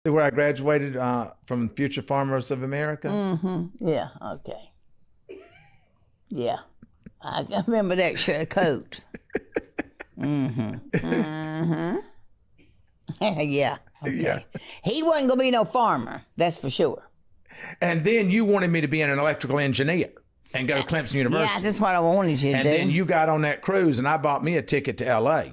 Where I graduated from Future Farmers of America. Mm-hmm. Yeah, okay. Yeah. I remember that shirt of coat. Mm-hmm. Mm-hmm. Yeah. Okay. Yeah. He wasn't going to be no farmer, that's for sure. And then you wanted me to be an electrical engineer and go to Clemson University. Yeah, that's what I wanted you to do. And then you got on that cruise and I bought me a ticket to LA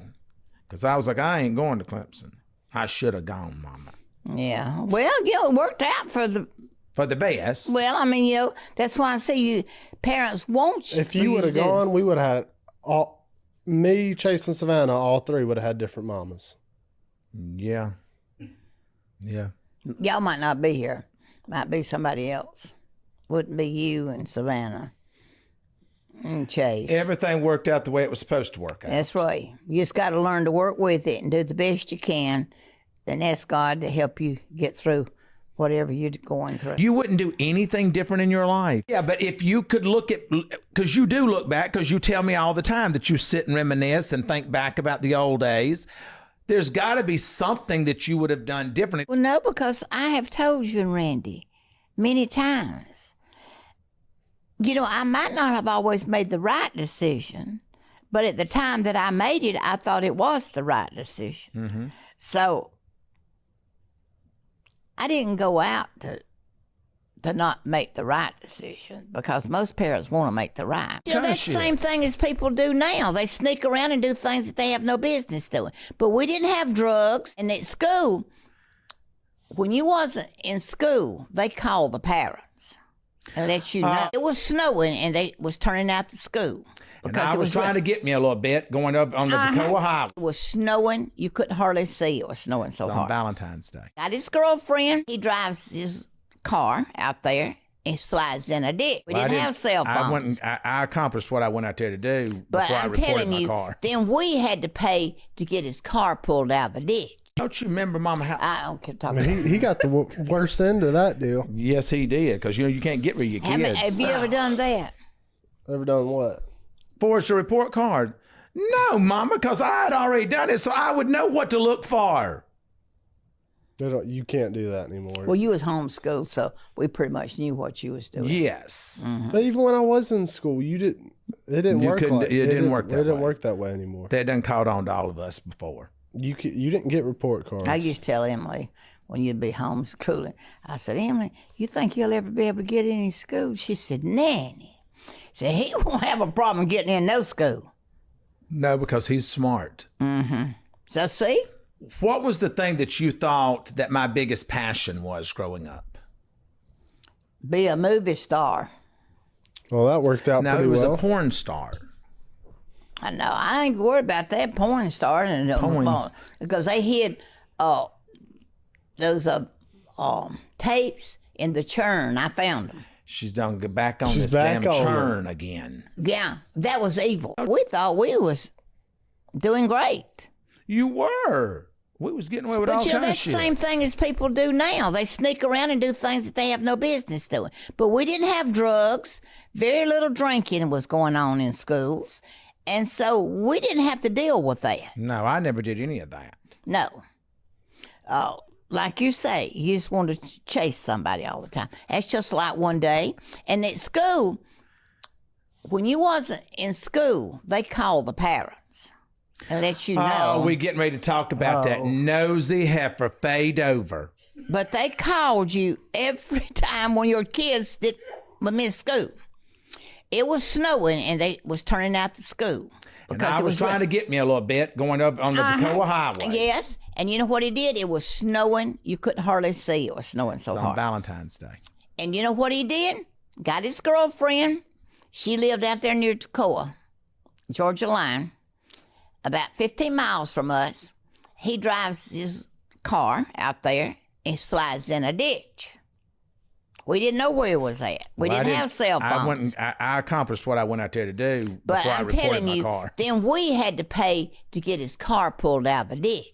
because I was like, I ain't going to Clemson. I should have gone, Mama. Yeah. Well, it worked out for the best. Well, I mean, that's why I say you parents want you. If you would have gone, we would have had me, Chase, and Savannah, all three would have had different mamas. Yeah. Yeah. Y'all might not be here. Might be somebody else. Wouldn't be you and Savannah and Chase. Everything worked out the way it was supposed to work out. That's right. You just got to learn to work with it and do the best you can, then ask God to help you get through whatever you're going through. You wouldn't do anything different in your life. Yeah, but if you could look at, because you do look back, because you tell me all the time that you sit and reminisce and think back about the old days, there's got to be something that you would have done differently. Well, no, because I have told you and Randy many times, I might not have always made the right decision, but at the time that I made it, I thought it was the right decision. Mm-hmm. So I didn't go out to not make the right decision, because most parents want to make the right. That's the same thing as people do now. They sneak around and do things that they have no business doing. But we didn't have drugs. And at school, when you wasn't in school, they called the parents and let you know. It was snowing and they was turning out the school. And I was trying to get me a little bit going up on the Toccoa Highway. It was snowing. You couldn't hardly see. It was snowing so hard. On Valentine's Day. Got his girlfriend. He drives his car out there and slides in a ditch. We didn't have cell phones. I accomplished what I went out there to do but before I I'm reported telling my you, car. Then we had to pay to get his car pulled out of the ditch. Don't you remember, Mama? How I don't care talking about he got the worst end of that deal. Yes, he did, because you can't get rid of your kids. Have you ever done that? Ever done what? Forged a report card. No, Mama, because I had already done it, so I would know what to look for. You can't do that anymore. Well, you was homeschooled, so we pretty much knew what you was doing. Yes. Mm-hmm. But even when I was in school, it didn't work that way anymore. They done caught on to all of us before. You didn't get report cards. I used to tell Emily when you'd be homeschooling, I said, Emily, you think you'll ever be able to get in any school? She said, Nanny. She said, he won't have a problem getting in no school. No, because he's smart. Mm-hmm. So see? What was the thing that you thought that my biggest passion was growing up? Be a movie star. Well, that worked out pretty well. No, he was a porn star. I know. I ain't worried about that porn star because they hid those tapes in the churn. I found them. She's done back on this damn churn again. Yeah, that was evil. We thought we was doing great. You were. We was getting away with all kinds of shit. But that's the same thing as people do now. They sneak around and do things that they have no business doing. But we didn't have drugs. Very little drinking was going on in schools. And so we didn't have to deal with that. No, I never did any of that. No. Like you say, you just want to chase somebody all the time. That's just like one day. And at school, when you wasn't in school, they called the parents and let you know. Oh, we getting ready to talk about that nosy heifer fade over. But they called you every time when your kids missed school. It was snowing and they was turning out the school. And I was trying to get me a little bit going up on the Toccoa Highway. Yes. And you know what he did? It was snowing. You couldn't hardly see. It was snowing so hard. On Valentine's Day. And you know what he did? Got his girlfriend. She lived out there near Toccoa, Georgia line, about 15 miles from us. He drives his car out there and slides in a ditch. We didn't know where he was at. We didn't have cell phones. I accomplished what I went out there to do but before I I'm reported telling my you, car. Then we had to pay to get his car pulled out of the ditch.